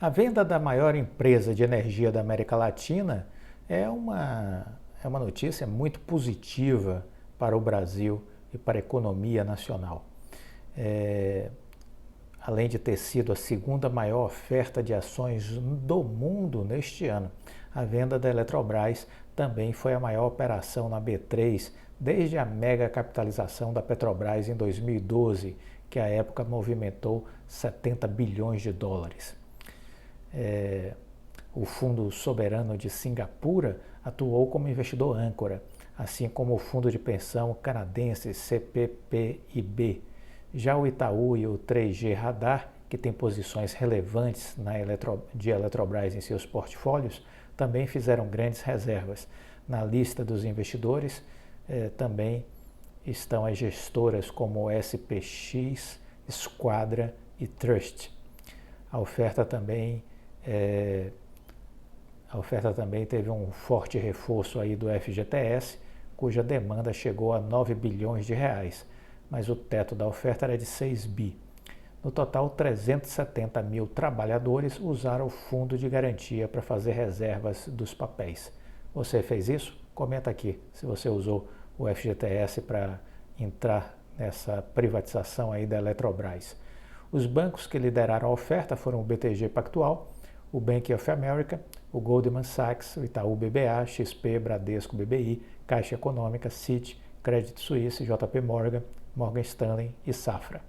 A venda da maior empresa de energia da América Latina é uma notícia muito positiva para o Brasil e para a economia nacional. Além de ter sido a segunda maior oferta de ações do mundo neste ano, a venda da Eletrobras também foi a maior operação na B3 desde a mega capitalização da Petrobras em 2012, que à época movimentou 70 bilhões de dólares. O Fundo Soberano de Singapura atuou como investidor âncora, assim como o fundo de pensão canadense CPPIB. Já o Itaú e o 3G Radar, que tem posições relevantes de Eletrobras em seus portfólios, também fizeram grandes reservas. Na lista dos investidores também estão as gestoras como SPX, Squadra e Trust. A oferta também teve um forte reforço aí do FGTS, cuja demanda chegou a 9 bilhões de reais, mas o teto da oferta era de 6 bi. No total, 370 mil trabalhadores usaram o fundo de garantia para fazer reservas dos papéis. Você fez isso? Comenta aqui se você usou o FGTS para entrar nessa privatização aí da Eletrobras. Os bancos que lideraram a oferta foram o BTG Pactual, o Bank of America, o Goldman Sachs, o Itaú BBA, XP, Bradesco BBI, Caixa Econômica, Citi, Credit Suisse, JP Morgan, Morgan Stanley e Safra.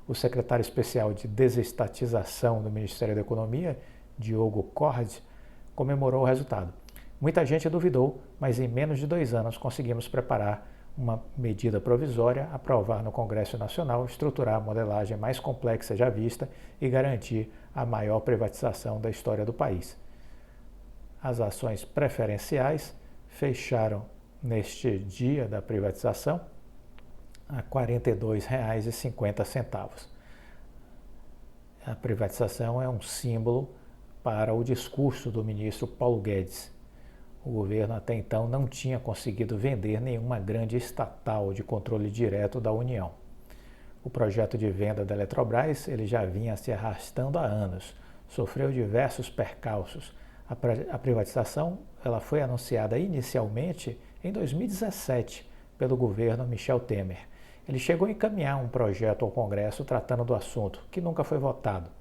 O secretário especial de desestatização do Ministério da Economia, Diogo Cord, comemorou o resultado. Muita gente duvidou, mas em menos de 2 anos conseguimos preparar uma medida provisória, aprovar no Congresso Nacional, estruturar a modelagem mais complexa já vista e garantir a maior privatização da história do país. As ações preferenciais fecharam neste dia da privatização a R$ 42,50. A privatização é um símbolo para o discurso do ministro Paulo Guedes. O governo até então não tinha conseguido vender nenhuma grande estatal de controle direto da União. O projeto de venda da Eletrobras ele já vinha se arrastando há anos, sofreu diversos percalços. A privatização ela foi anunciada inicialmente em 2017 pelo governo Michel Temer. Ele chegou a encaminhar um projeto ao Congresso tratando do assunto, que nunca foi votado.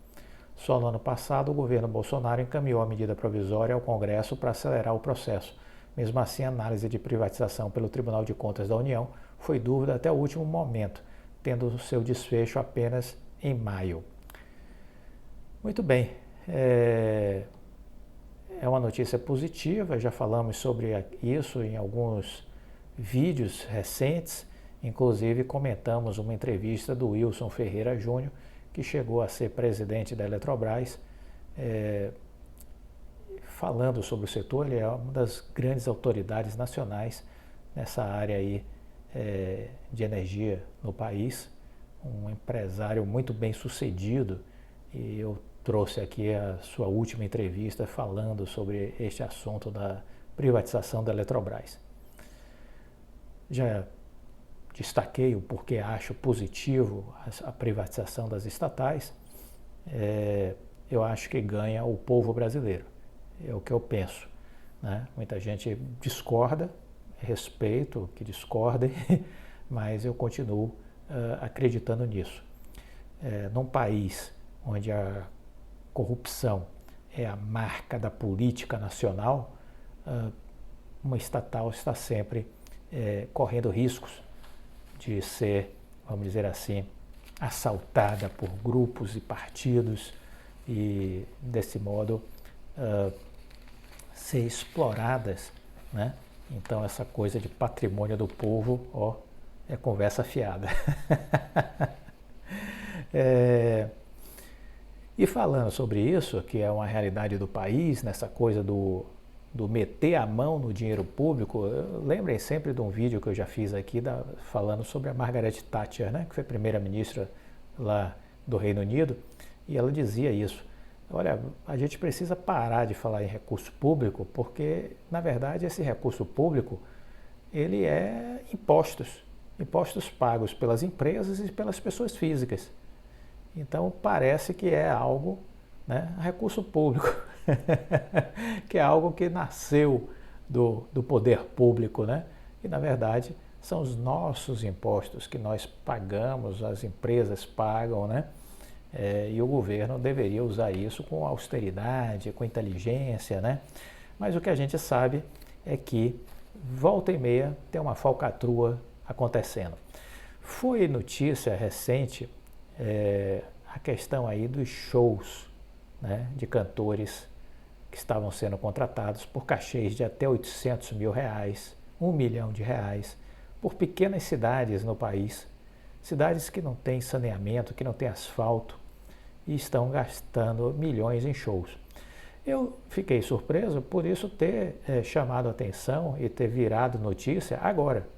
Só no ano passado, o governo Bolsonaro encaminhou a medida provisória ao Congresso para acelerar o processo. Mesmo assim, a análise de privatização pelo Tribunal de Contas da União foi dúvida até o último momento, tendo seu desfecho apenas em maio. Muito bem, é uma notícia positiva, já falamos sobre isso em alguns vídeos recentes, inclusive comentamos uma entrevista do Wilson Ferreira Júnior, que chegou a ser presidente da Eletrobras, falando sobre o setor. Ele é uma das grandes autoridades nacionais nessa área aí, de energia no país, um empresário muito bem sucedido, e eu trouxe aqui a sua última entrevista falando sobre este assunto da privatização da Eletrobras. Já destaquei o porquê acho positivo a privatização das estatais. Eu acho que ganha o povo brasileiro, é o que eu penso, né? Muita gente discorda, respeito que discordem, mas eu continuo acreditando nisso. Num país onde a corrupção é a marca da política nacional, uma estatal está sempre correndo riscos de ser, vamos dizer assim, assaltada por grupos e partidos e, desse modo, ser exploradas, né? Então, essa coisa de patrimônio do povo, é conversa fiada. E falando sobre isso, que é uma realidade do país, nessa coisa do meter a mão no dinheiro público, lembrem sempre de um vídeo que eu já fiz aqui falando sobre a Margaret Thatcher, né, que foi primeira-ministra lá do Reino Unido, e ela dizia isso. Olha, a gente precisa parar de falar em recurso público, porque, na verdade, esse recurso público, ele é impostos pagos pelas empresas e pelas pessoas físicas. Então, parece que é algo né? Recurso público, que é algo que nasceu do poder público, né? E, na verdade, são os nossos impostos que nós pagamos, as empresas pagam, né? E o governo deveria usar isso com austeridade, com inteligência, né? Mas o que a gente sabe é que volta e meia tem uma falcatrua acontecendo. Foi notícia recente a questão aí dos shows, né, de cantores que estavam sendo contratados por cachês de até R$800 mil, R$1 milhão, por pequenas cidades no país, cidades que não têm saneamento, que não têm asfalto e estão gastando milhões em shows. Eu fiquei surpreso por isso ter chamado a atenção e ter virado notícia agora,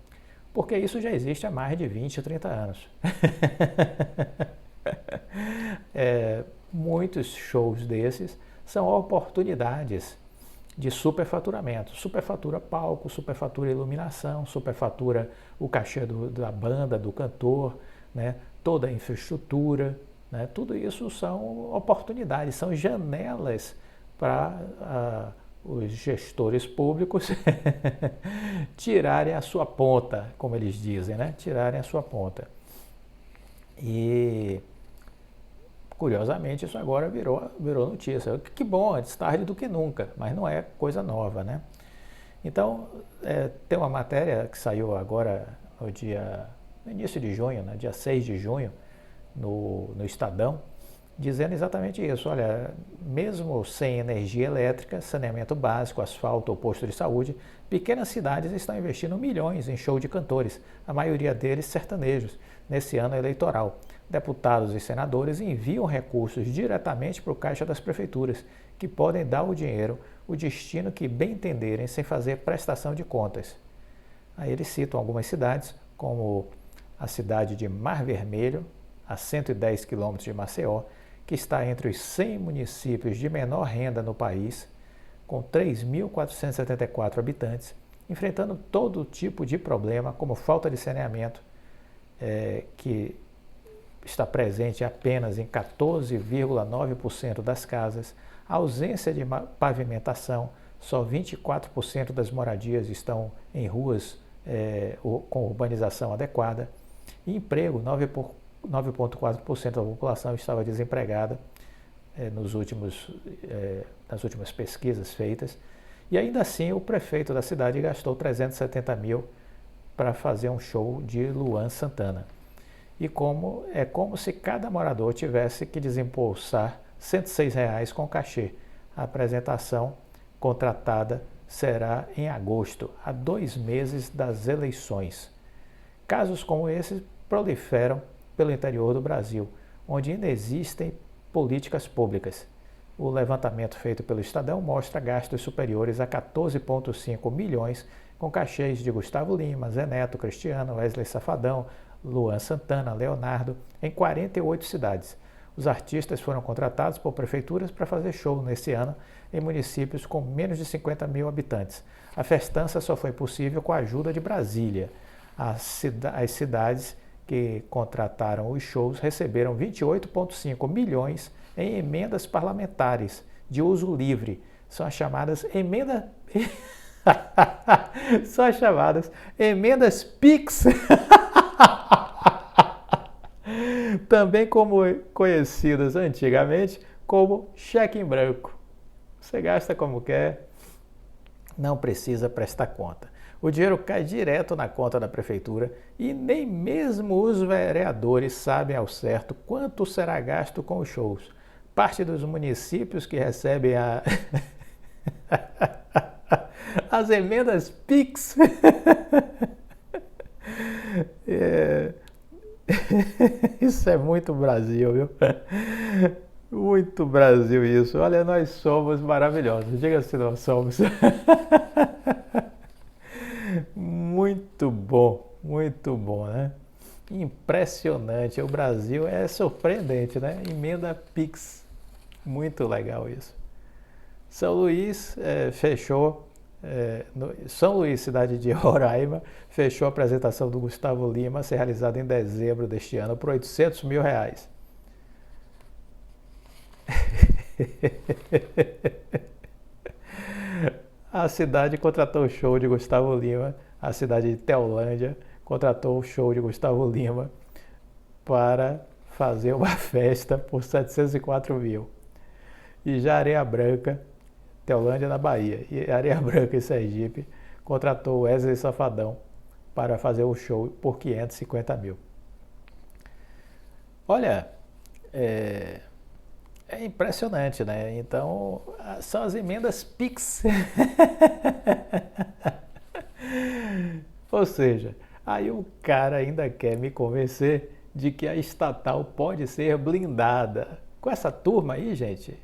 porque isso já existe há mais de 20, 30 anos. Muitos shows desses são oportunidades de superfaturamento. Superfatura palco, superfatura iluminação, superfatura o cachê da banda, do cantor, né? Toda a infraestrutura, né? Tudo isso são oportunidades, são janelas para os gestores públicos tirarem a sua ponta, como eles dizem, né? Tirarem a sua ponta. E, curiosamente, isso agora virou notícia. Que bom, antes tarde do que nunca, mas não é coisa nova, né? Então, tem uma matéria que saiu agora no início de junho, né? Dia 6 de junho, no Estadão, dizendo exatamente isso. Olha, mesmo sem energia elétrica, saneamento básico, asfalto ou posto de saúde, pequenas cidades estão investindo milhões em show de cantores, a maioria deles sertanejos, nesse ano eleitoral. Deputados e senadores enviam recursos diretamente para o caixa das prefeituras, que podem dar o dinheiro, o destino que bem entenderem, sem fazer prestação de contas. Aí eles citam algumas cidades, como a cidade de Mar Vermelho, a 110 quilômetros de Maceió, que está entre os 100 municípios de menor renda no país, com 3.474 habitantes, enfrentando todo tipo de problema, como falta de saneamento, que está presente apenas em 14,9% das casas, ausência de pavimentação, só 24% das moradias estão em ruas com urbanização adequada, e emprego, 9,4% da população estava desempregada nas últimas pesquisas feitas, e ainda assim o prefeito da cidade gastou 370 mil para fazer um show de Luan Santana. E como se cada morador tivesse que desembolsar R$106 com cachê. A apresentação contratada será em agosto, a 2 meses das eleições. Casos como esses proliferam pelo interior do Brasil, onde ainda existem políticas públicas. O levantamento feito pelo Estadão mostra gastos superiores a 14,5 milhões com cachês de Gustavo Lima, Zé Neto, Cristiano, Wesley Safadão, Luan Santana, Leonardo, em 48 cidades. Os artistas foram contratados por prefeituras para fazer show nesse ano em municípios com menos de 50 mil habitantes. A festança só foi possível com a ajuda de Brasília. As cidades que contrataram os shows receberam 28,5 milhões em emendas parlamentares de uso livre. São as chamadas emendas PIX. Também como conhecidas antigamente como cheque em branco. Você gasta como quer, não precisa prestar conta. O dinheiro cai direto na conta da prefeitura e nem mesmo os vereadores sabem ao certo quanto será gasto com os shows. Parte dos municípios que recebem as emendas PIX Isso é muito Brasil, viu? Muito Brasil isso. Olha, nós somos maravilhosos. Diga se nós somos. Muito bom, né? Impressionante. O Brasil é surpreendente, né? Emenda PIX. Muito legal isso. São Luís fechou. São Luís, cidade de Roraima, fechou a apresentação do Gustavo Lima, a ser realizada em dezembro deste ano, por R$800 mil. A cidade contratou o show de Gustavo Lima, a cidade de Teolândia contratou o show de Gustavo Lima para fazer uma festa por 704 mil. E já Areia Branca, Teolândia na Bahia, e Areia Branca em Sergipe contratou o Wesley Safadão para fazer o show por 550 mil. Olha, é impressionante, né? Então, são as emendas PIX. Ou seja, aí o cara ainda quer me convencer de que a estatal pode ser blindada. Com essa turma aí, gente,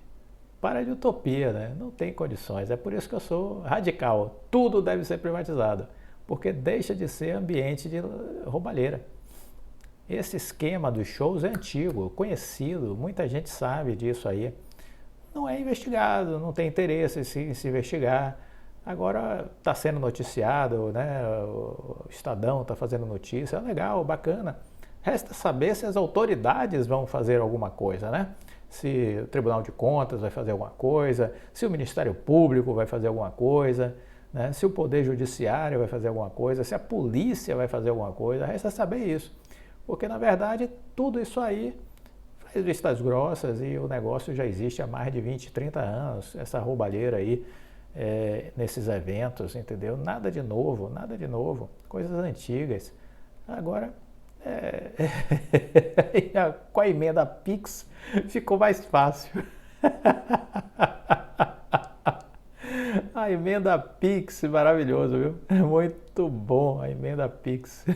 para de utopia, né? Não tem condições. É por isso que eu sou radical. Tudo deve ser privatizado, porque deixa de ser ambiente de roubalheira. Esse esquema dos shows é antigo, conhecido, muita gente sabe disso aí. Não é investigado, não tem interesse em se investigar. Agora está sendo noticiado, né? O Estadão está fazendo notícia, é legal, bacana. Resta saber se as autoridades vão fazer alguma coisa, né? Se o Tribunal de Contas vai fazer alguma coisa, se o Ministério Público vai fazer alguma coisa, né? Se o Poder Judiciário vai fazer alguma coisa, se a polícia vai fazer alguma coisa, resta saber isso. Porque, na verdade, tudo isso aí faz vistas grossas e o negócio já existe há mais de 20, 30 anos, essa roubalheira aí nesses eventos, entendeu? Nada de novo, coisas antigas. Agora, com a emenda PIX, ficou mais fácil. A emenda PIX, maravilhoso, viu? Muito bom a emenda PIX.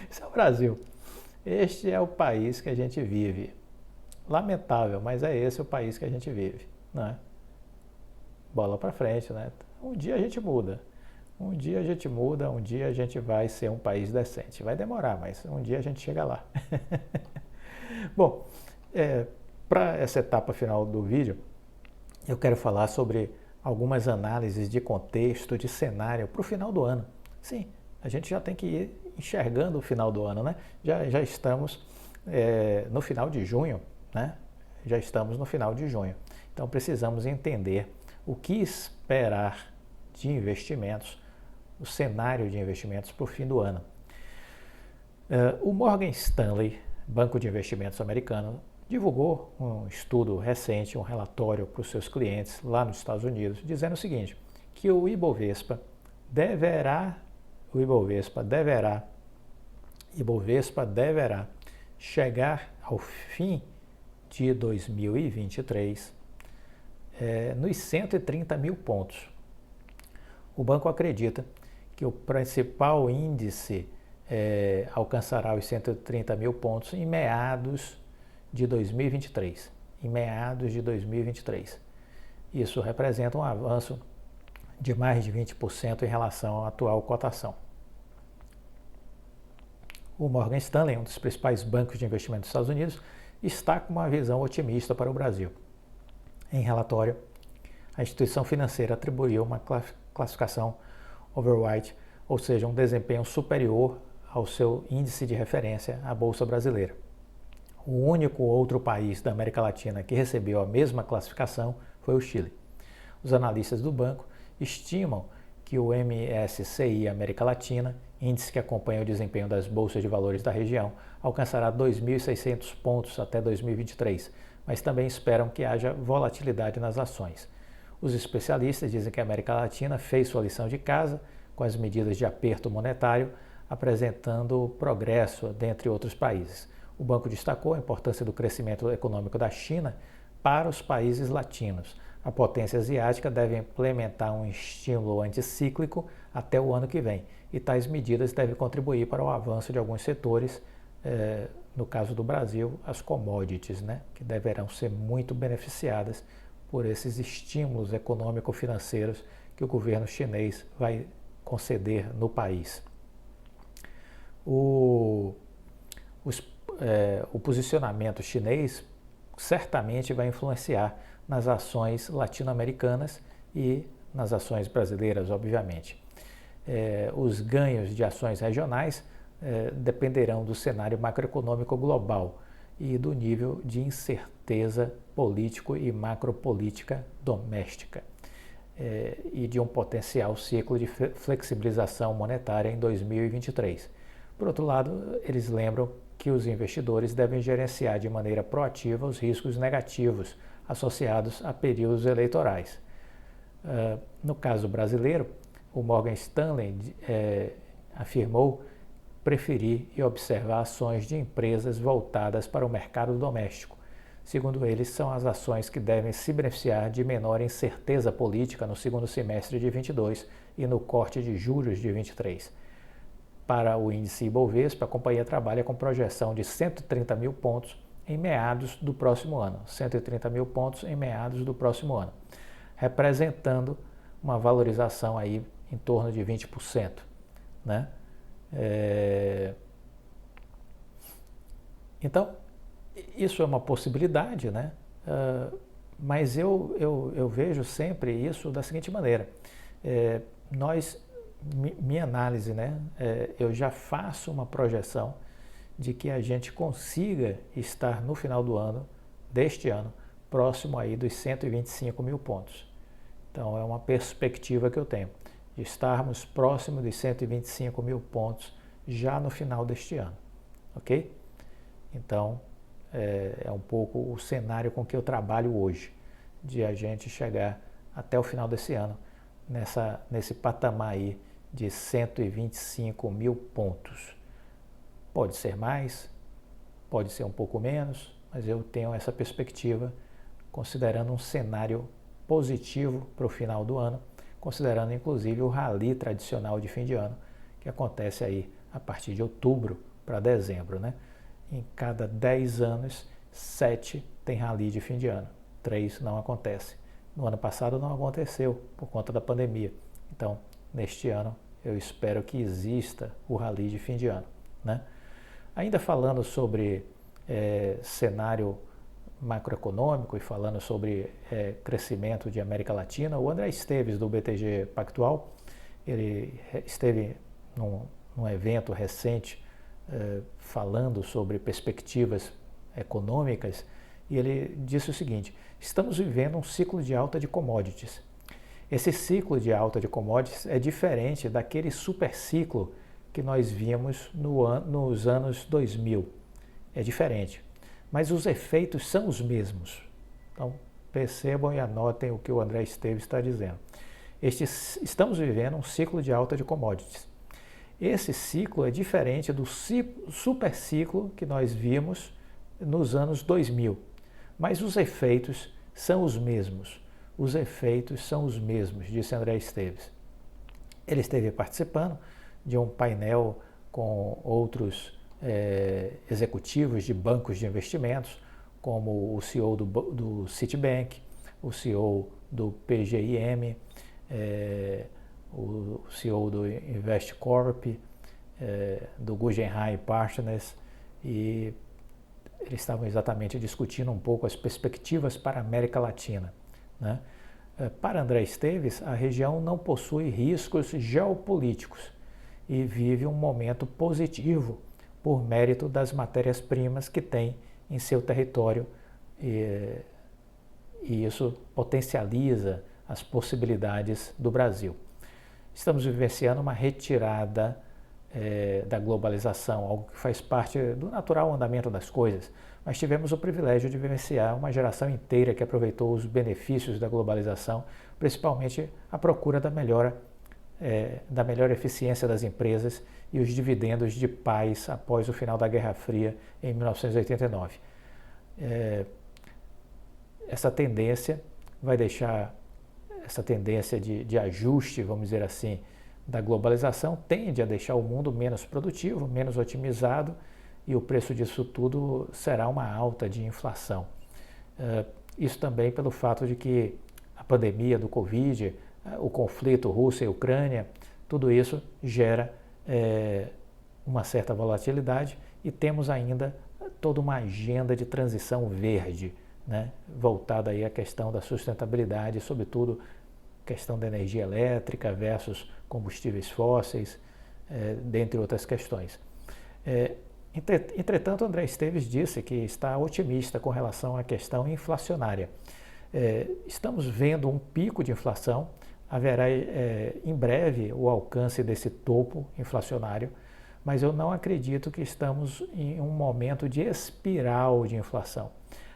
Isso é o Brasil. Este é o país que a gente vive. Lamentável, mas é esse o país que a gente vive, né? Bola para frente, né? Um dia a gente muda. Um dia a gente muda, um dia a gente vai ser um país decente. Vai demorar, mas um dia a gente chega lá. Bom, para essa etapa final do vídeo, eu quero falar sobre algumas análises de contexto, de cenário para o final do ano. Sim, a gente já tem que ir enxergando o final do ano, né? Já estamos no final de junho, né? Já estamos no final de junho. Então precisamos entender o que esperar de investimentos, o cenário de investimentos para o fim do ano. O Morgan Stanley, banco de investimentos americano, divulgou um estudo recente, um relatório para os seus clientes lá nos Estados Unidos, dizendo o seguinte, que o Ibovespa deverá chegar ao fim de 2023 nos 130 mil pontos. O banco acredita que o principal índice alcançará os 130 mil pontos em meados de 2023. Isso representa um avanço de mais de 20% em relação à atual cotação. O Morgan Stanley, um dos principais bancos de investimento dos Estados Unidos, está com uma visão otimista para o Brasil. Em relatório, a instituição financeira atribuiu uma classificação overweight, ou seja, um desempenho superior ao seu índice de referência, à Bolsa Brasileira. O único outro país da América Latina que recebeu a mesma classificação foi o Chile. Os analistas do banco estimam que o MSCI América Latina, índice que acompanha o desempenho das bolsas de valores da região, alcançará 2.600 pontos até 2023, mas também esperam que haja volatilidade nas ações. Os especialistas dizem que a América Latina fez sua lição de casa com as medidas de aperto monetário, apresentando progresso dentre outros países. O banco destacou a importância do crescimento econômico da China para os países latinos. A potência asiática deve implementar um estímulo anticíclico até o ano que vem, e tais medidas devem contribuir para o avanço de alguns setores, no caso do Brasil, as commodities, né, que deverão ser muito beneficiadas por esses estímulos econômico-financeiros que o governo chinês vai conceder no país. O posicionamento chinês certamente vai influenciar nas ações latino-americanas e nas ações brasileiras, obviamente. Os ganhos de ações regionais dependerão do cenário macroeconômico global e do nível de incerteza certeza político e macropolítica doméstica e de um potencial ciclo de flexibilização monetária em 2023. Por outro lado, eles lembram que os investidores devem gerenciar de maneira proativa os riscos negativos associados a períodos eleitorais. No caso brasileiro, o Morgan Stanley afirmou preferir e observar ações de empresas voltadas para o mercado doméstico. Segundo eles, são as ações que devem se beneficiar de menor incerteza política no segundo semestre de 22 e no corte de juros de 23. Para o índice Ibovespa, a companhia trabalha com projeção de 130 mil pontos em meados do próximo ano. 130 mil pontos em meados do próximo ano, representando uma valorização aí em torno de 20%, né? Então, isso é uma possibilidade, né? Mas eu vejo sempre isso da seguinte maneira. Minha análise, né? Eu já faço uma projeção de que a gente consiga estar no final do ano, deste ano, próximo aí dos 125 mil pontos. Então, é uma perspectiva que eu tenho, de estarmos próximo de 125 mil pontos já no final deste ano, ok? Então, é um pouco o cenário com que eu trabalho hoje, de a gente chegar até o final desse ano nesse patamar aí de 125 mil pontos. Pode ser mais, pode ser um pouco menos, mas eu tenho essa perspectiva considerando um cenário positivo para o final do ano, considerando inclusive o rally tradicional de fim de ano, que acontece aí a partir de outubro para dezembro, né? Em cada 10 anos, 7 tem rally de fim de ano, 3 não acontece. No ano passado não aconteceu por conta da pandemia. Então, neste ano, eu espero que exista o rally de fim de ano, né? Ainda falando sobre cenário macroeconômico e falando sobre crescimento de América Latina, o André Esteves, do BTG Pactual, ele esteve num evento recente falando sobre perspectivas econômicas e ele disse o seguinte: estamos vivendo um ciclo de alta de commodities. Esse ciclo de alta de commodities é diferente daquele super ciclo que nós vimos nos anos 2000. É diferente, mas os efeitos são os mesmos. Então, percebam e anotem o que o André Esteves está dizendo. Estamos vivendo um ciclo de alta de commodities. Esse ciclo é diferente do super ciclo que nós vimos nos anos 2000, mas os efeitos são os mesmos. Os efeitos são os mesmos, disse André Esteves. Ele esteve participando de um painel com outros executivos de bancos de investimentos, como o CEO do Citibank, o CEO do PGIM, o CEO do Investcorp, do Guggenheim Partners, e eles estavam exatamente discutindo um pouco as perspectivas para a América Latina, né? Para André Esteves, a região não possui riscos geopolíticos e vive um momento positivo por mérito das matérias-primas que tem em seu território e isso potencializa as possibilidades do Brasil. Estamos vivenciando uma retirada da globalização, algo que faz parte do natural andamento das coisas, mas tivemos o privilégio de vivenciar uma geração inteira que aproveitou os benefícios da globalização, principalmente a procura da melhor eficiência das empresas e os dividendos de paz após o final da Guerra Fria em 1989. Essa tendência vai deixar, essa tendência de ajuste, vamos dizer assim, da globalização tende a deixar o mundo menos produtivo, menos otimizado, e o preço disso tudo será uma alta de inflação. Isso também pelo fato de que a pandemia do Covid, o conflito Rússia e Ucrânia, tudo isso gera uma certa volatilidade e temos ainda toda uma agenda de transição verde, né, voltada aí à questão da sustentabilidade, sobretudo questão da energia elétrica versus combustíveis fósseis, dentre outras questões. Entretanto, André Esteves disse que está otimista com relação à questão inflacionária. Estamos vendo um pico de inflação, haverá em breve o alcance desse topo inflacionário, mas eu não acredito que estamos em um momento de espiral de inflação.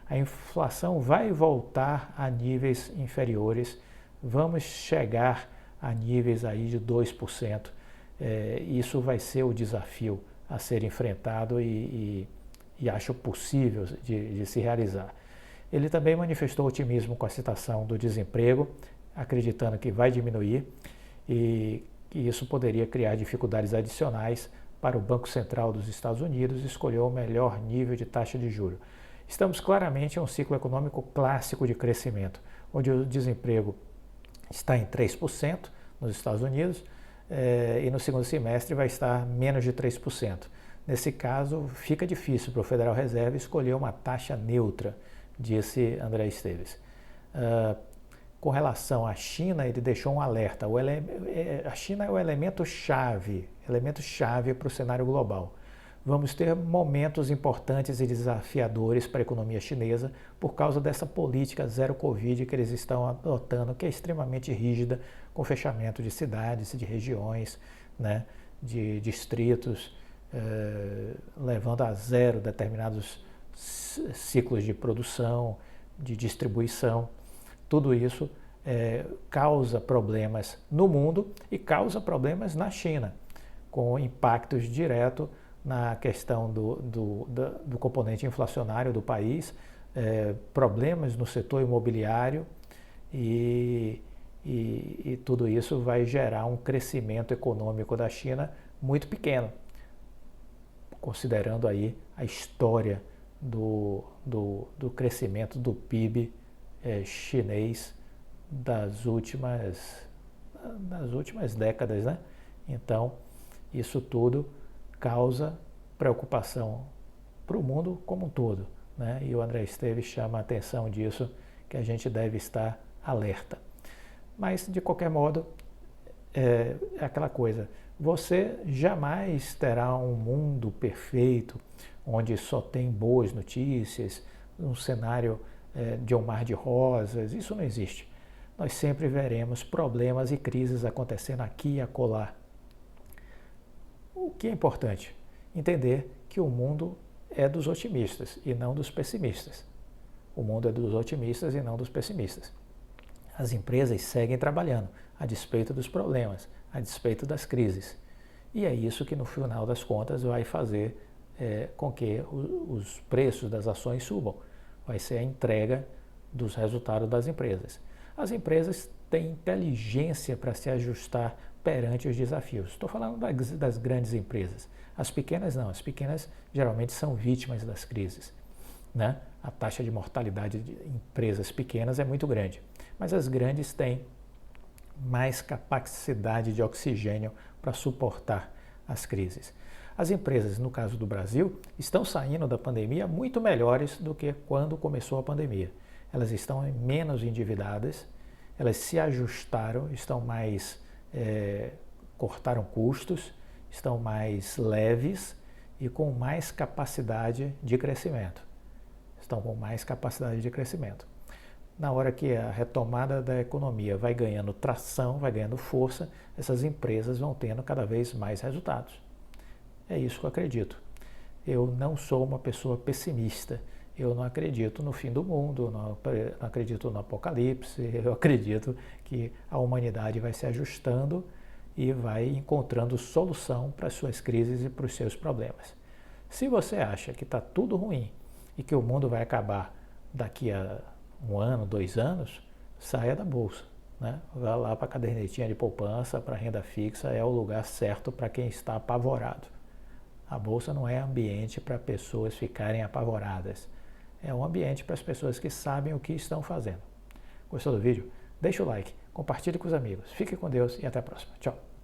A inflação vai voltar a níveis inferiores, vamos chegar a níveis aí de 2%. Isso vai ser o desafio a ser enfrentado e acho possível de se realizar. Ele também manifestou otimismo com a situação do desemprego, acreditando que vai diminuir e que isso poderia criar dificuldades adicionais para o Banco Central dos Estados Unidos escolher o melhor nível de taxa de juros. Estamos claramente em um ciclo econômico clássico de crescimento, onde o desemprego está em 3% nos Estados Unidos e no segundo semestre vai estar menos de 3%. Nesse caso, fica difícil para o Federal Reserve escolher uma taxa neutra, disse André Esteves. Com relação à China, ele deixou um alerta. A China é o elemento chave para o cenário global. Vamos ter momentos importantes e desafiadores para a economia chinesa por causa dessa política zero Covid que eles estão adotando, que é extremamente rígida, com fechamento de cidades, de regiões, né, de distritos, levando a zero determinados ciclos de produção, de distribuição. Tudo isso causa problemas no mundo e causa problemas na China, com impactos diretos na questão do componente inflacionário do país, problemas no setor imobiliário e tudo isso vai gerar um crescimento econômico da China muito pequeno, considerando aí a história do crescimento do PIB chinês das últimas décadas, né? Então, isso tudo causa preocupação para o mundo como um todo, né? E o André Esteves chama a atenção disso, que a gente deve estar alerta. Mas, de qualquer modo, é aquela coisa, você jamais terá um mundo perfeito, onde só tem boas notícias, um cenário de um mar de rosas, isso não existe. Nós sempre veremos problemas e crises acontecendo aqui e acolá. O que é importante? Entender que o mundo é dos otimistas e não dos pessimistas. O mundo é dos otimistas e não dos pessimistas. As empresas seguem trabalhando, a despeito dos problemas, a despeito das crises. E é isso que, no final das contas, vai fazer com que os preços das ações subam. Vai ser a entrega dos resultados das empresas. As empresas têm inteligência para se ajustar perante os desafios. Estou falando das grandes empresas. As pequenas não. As pequenas geralmente são vítimas das crises, né? A taxa de mortalidade de empresas pequenas é muito grande. Mas as grandes têm mais capacidade de oxigênio para suportar as crises. As empresas, no caso do Brasil, estão saindo da pandemia muito melhores do que quando começou a pandemia. Elas estão menos endividadas, elas se ajustaram, estão mais, cortaram custos, estão mais leves e com mais capacidade de crescimento. Estão com mais capacidade de crescimento. Na hora que a retomada da economia vai ganhando tração, vai ganhando força, essas empresas vão tendo cada vez mais resultados. É isso que eu acredito. Eu não sou uma pessoa pessimista. Eu não acredito no fim do mundo, não acredito no apocalipse. Eu acredito que a humanidade vai se ajustando e vai encontrando solução para as suas crises e para os seus problemas. Se você acha que está tudo ruim e que o mundo vai acabar daqui a 1 ano, 2 anos, saia da bolsa, né? Vá lá para a cadernetinha de poupança, para a renda fixa, é o lugar certo para quem está apavorado. A bolsa não é ambiente para pessoas ficarem apavoradas. É um ambiente para as pessoas que sabem o que estão fazendo. Gostou do vídeo? Deixa o like, compartilhe com os amigos. Fique com Deus e até a próxima. Tchau.